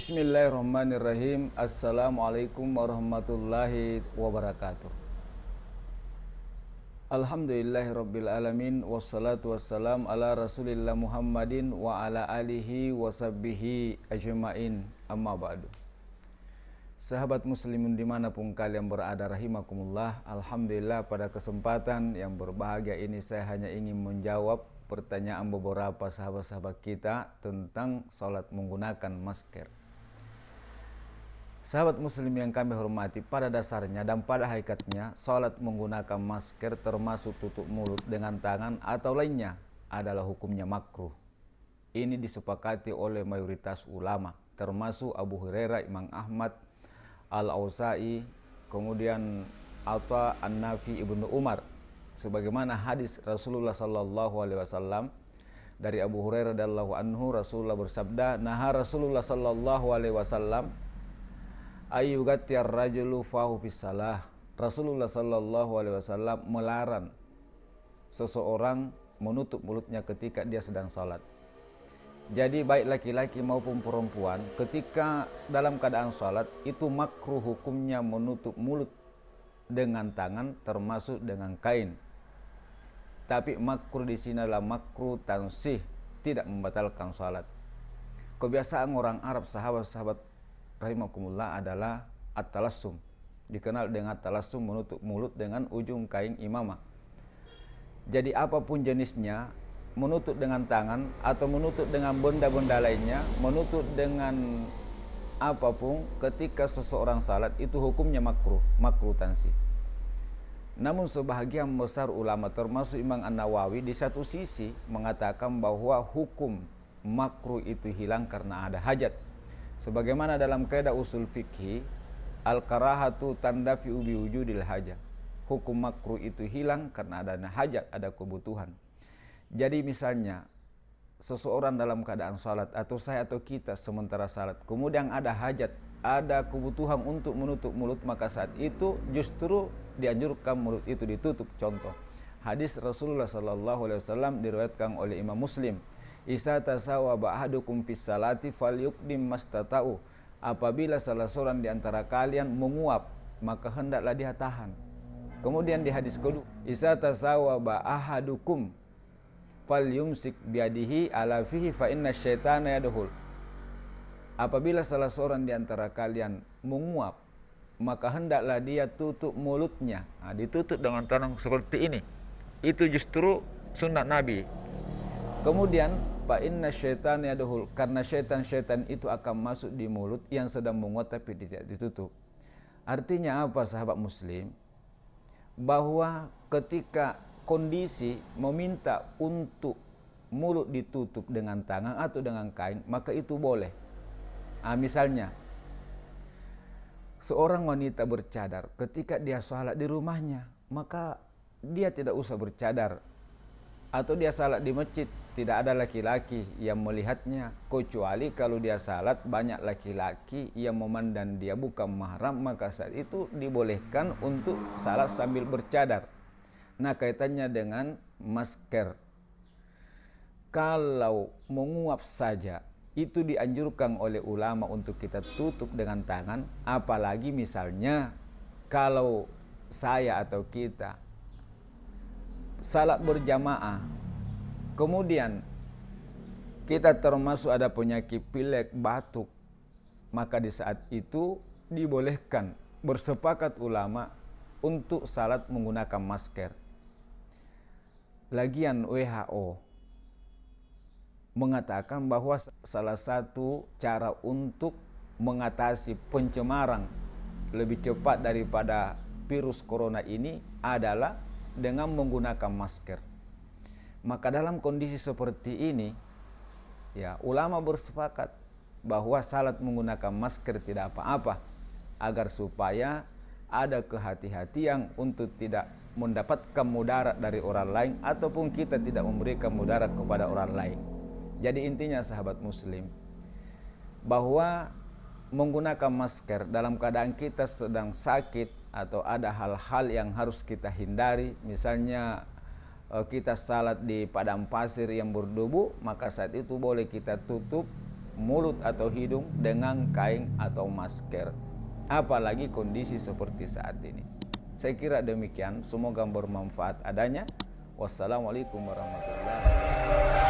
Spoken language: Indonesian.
Bismillahirrahmanirrahim. Assalamualaikum warahmatullahi wabarakatuh. Alhamdulillahirabbil alamin wassalatu wassalam ala Rasulillah Muhammadin wa ala alihi washabbihi ajmain. Amma ba'du. Sahabat muslimin dimanapun kalian berada rahimakumullah. Alhamdulillah pada kesempatan yang berbahagia ini saya hanya ingin menjawab pertanyaan beberapa sahabat-sahabat kita tentang salat menggunakan masker. Sahabat muslim yang kami hormati, pada dasarnya dan pada hakikatnya salat menggunakan masker termasuk tutup mulut dengan tangan atau lainnya adalah hukumnya makruh. Ini disepakati oleh mayoritas ulama termasuk Abu Hurairah, Imam Ahmad, Al-Auza'i, kemudian Atha, An-Nafi, Ibnu Umar. Sebagaimana hadis Rasulullah sallallahu alaihi wasallam dari Abu Hurairah radhiyallahu anhu, Rasulullah bersabda, "Naha Rasulullah sallallahu alaihi wasallam ayyugattiyar rajulu fahu fisalah." Rasulullah sallallahu alaihi wasallam melarang seseorang menutup mulutnya ketika dia sedang salat. Jadi baik laki-laki maupun perempuan ketika dalam keadaan salat itu makruh hukumnya menutup mulut dengan tangan termasuk dengan kain. Tapi makruh di sini adalah makruh tansih, tidak membatalkan salat. Kebiasaan orang Arab sahabat-sahabat rahimakumullah adalah at-talassum. Dikenal dengan talassum, menutup mulut dengan ujung kain imamah. Jadi apapun jenisnya, menutup dengan tangan atau menutup dengan benda-benda lainnya, menutup dengan apapun ketika seseorang salat itu hukumnya makruh tansih. Namun sebahagian besar ulama termasuk Imam An-Nawawi di satu sisi mengatakan bahwa hukum makruh itu hilang karena ada hajat. Sebagaimana dalam kaidah usul fikih, al-karahatu tandafi'u bi wujudil hajat. Hukum makruh itu hilang karena adanya hajat, ada kebutuhan. Jadi misalnya seseorang dalam keadaan salat atau saya atau kita sementara salat, kemudian ada hajat, ada kebutuhan untuk menutup mulut, maka saat itu justru dianjurkan mulut itu ditutup. Contoh hadis Rasulullah sallallahu alaihi wasallam diriwayatkan oleh Imam Muslim, "Idza tasawwaba ahadukum fis salati falyuqdim mastata'u." Apabila salah seorang di antara kalian menguap, maka hendaklah dia tahan. Kemudian di hadis kedua, "Idza tasawwaba ahadukum falyumsik biadihi ala fihi fa inna syaitana yadkhul." Apabila salah seorang di antara kalian menguap, maka hendaklah dia tutup mulutnya. Ditutup dengan tangan seperti ini. Itu justru sunnah Nabi. Kemudian fa inna syaitana yadkhul, karena syaitan itu akan masuk di mulut yang sedang menguap tapi tidak ditutup. Artinya apa sahabat muslim? Bahwa ketika kondisi meminta untuk mulut ditutup dengan tangan atau dengan kain, maka itu boleh. Misalnya seorang wanita bercadar ketika dia salat di rumahnya, maka dia tidak usah bercadar. Atau dia salat di masjid, tidak ada laki-laki yang melihatnya, kecuali kalau dia salat banyak laki-laki yang memandang dia bukan mahram, maka saat itu dibolehkan untuk salat sambil bercadar. Nah, kaitannya dengan masker, kalau menguap saja itu dianjurkan oleh ulama untuk kita tutup dengan tangan. Apalagi misalnya kalau saya atau kita salat berjamaah, kemudian kita termasuk ada penyakit pilek, batuk, maka di saat itu dibolehkan, bersepakat ulama untuk salat menggunakan masker. Lagian WHO mengatakan bahwa salah satu cara untuk mengatasi pencemaran lebih cepat daripada virus corona ini adalah dengan menggunakan masker. Maka dalam kondisi seperti ini, ya, ulama bersepakat bahwa salat menggunakan masker tidak apa-apa, agar supaya ada kehati-hatian untuk tidak mendapatkan mudarat dari orang lain ataupun kita tidak memberikan mudarat kepada orang lain. Jadi intinya sahabat muslim, bahwa menggunakan masker dalam keadaan kita sedang sakit atau ada hal-hal yang harus kita hindari, misalnya kita salat di padang pasir yang berdebu, maka saat itu boleh kita tutup mulut atau hidung dengan kain atau masker. Apalagi kondisi seperti saat ini. Saya kira demikian, semoga bermanfaat adanya. Wassalamualaikum warahmatullahi wabarakatuh.